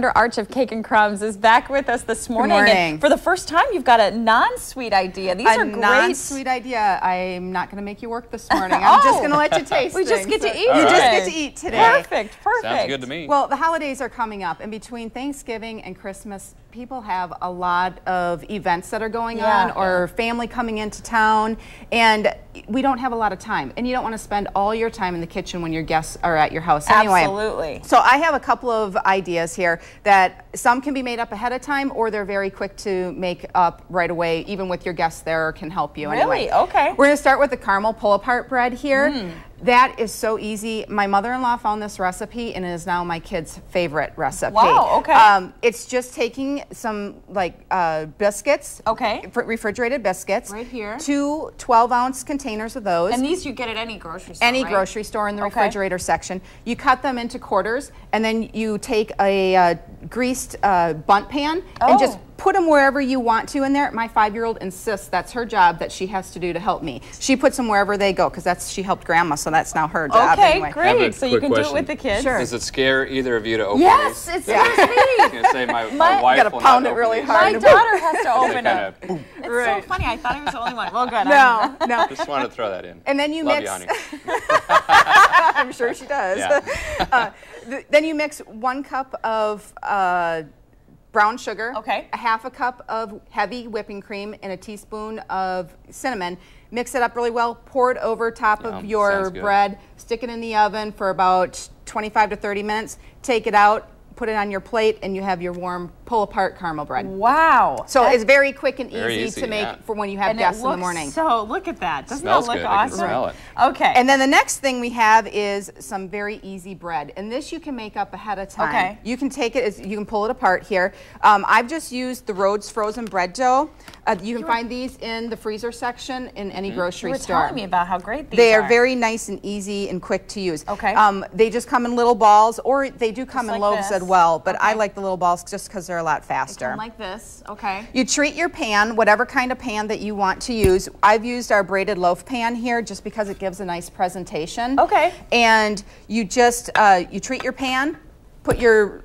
Arch of Cake and Crumbs is back with us this morning. Good morning. And for the first time, you've got a non-sweet idea. These are great. Non-sweet idea. I'm not going to make you work this morning. I'm just going to let you taste We just get to eat. You just get to eat today. Perfect. Sounds good to me. Well, the holidays are coming up, and between Thanksgiving and Christmas, people have a lot of events that are going on, or family coming into town, and we don't have a lot of time. And you don't want to spend all your time in the kitchen when your guests are at your house anyway. Absolutely. So I have a couple of ideas here that some can be made up ahead of time, or they're very quick to make up right away, even with your guests there, or can help you anyway. Really? Okay. We're going to start with the caramel pull-apart bread here. That is so easy. My mother-in-law found this recipe, and it is now my kid's favorite recipe. Wow, okay. It's just taking some biscuits, refrigerated biscuits. Right here. 2 12-ounce containers of those. And these you get at any grocery store, Any grocery store in the refrigerator section. You cut them into quarters, and then you take a greased bundt pan and just put them wherever you want to in there. My 5-year-old insists that's her job that she has to do to help me. She puts them wherever they go because she helped Grandma, so that's now her job. Okay, anyway. great. So you can do it with the kids. Sure. Does it scare either of you to open Yes, these? it scares me. I was going to say my wife gotta will pound not it really open hard. My daughter has to open it. it. It's so funny. I thought I was the only one. Well, good. No. Just wanted to throw that in. And then you Love mix. you, honey. I'm sure she does. Yeah. Then you mix 1 cup of brown sugar, a half a cup of heavy whipping cream, and a teaspoon of cinnamon. Mix it up really well, pour it over top of your bread, stick it in the oven for about 25 to 30 minutes, take it out, put it on your plate, and you have your warm pull-apart caramel bread. Wow. So it's very quick and easy to make yeah. for when you have guests in the morning. So look at that. Doesn't Smells that look good. awesome? I can smell it. Okay. And then the next thing we have is some very easy bread. And this you can make up ahead of time. Okay. You can take it, you can pull it apart here. I've just used the Rhodes frozen bread dough. You can find these in the freezer section in any grocery store. You were telling me about how great these are. They are very nice and easy and quick to use. Okay. They just come in little balls, or they do come in loaves as well, but I like the little balls just because they're a lot faster. They come like this, okay. You treat your pan, whatever kind of pan that you want to use. I've used our braided loaf pan here just because it gives a nice presentation. Okay. And you just, you treat your pan, put your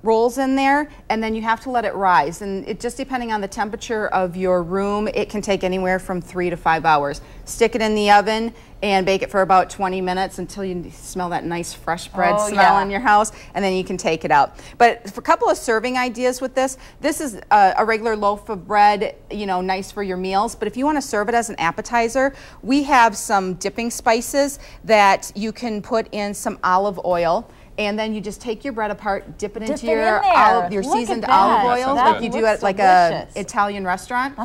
rolls in there, and then you have to let it rise. And it just depending on the temperature of your room, it can take anywhere from 3 to 5 hours. Stick it in the oven and bake it for about 20 minutes until you smell that nice fresh bread smell in your house, and then you can take it out. But for a couple of serving ideas with this is a regular loaf of bread, you know, nice for your meals, but if you want to serve it as an appetizer, we have some dipping spices that you can put in some olive oil. And then you just take your bread apart, dip it into your seasoned olive oil, like you do at like a Italian restaurant.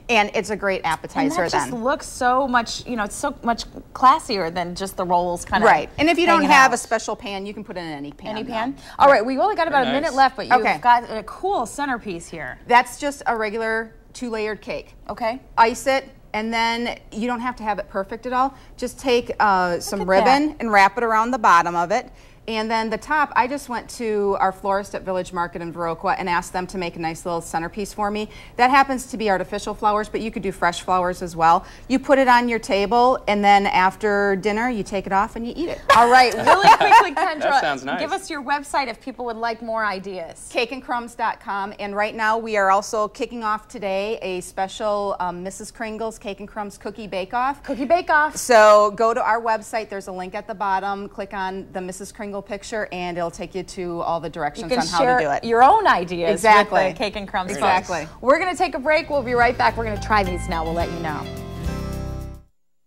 And it's a great appetizer. And that just looks so much, you know, it's so much classier than just the rolls kind of. Right. And if you don't have a special pan, you can put it in any pan. Any pan? All right, we only got about a minute left, but you've got a cool centerpiece here. That's just a regular 2-layered cake. Okay. Ice it. And then you don't have to have it perfect at all. Just take some ribbon and wrap it around the bottom of it. And then the top, I just went to our florist at Village Market in Viroqua and asked them to make a nice little centerpiece for me. That happens to be artificial flowers, but you could do fresh flowers as well. You put it on your table, and then after dinner, you take it off and you eat it. All right, really quickly, Kendra, that sounds nice. Give us your website if people would like more ideas. cakeandcrumbs.com, and right now we are also kicking off today a special Mrs. Kringle's Cake and Crumbs Cookie Bake-Off. Cookie Bake-Off. So go to our website, there's a link at the bottom, click on the Mrs. Kringle picture, and it'll take you to all the directions on how to do it. Your own ideas with the Cake and Crumbs. Exactly. We're going to take a break. We'll be right back. We're going to try these now. We'll let you know.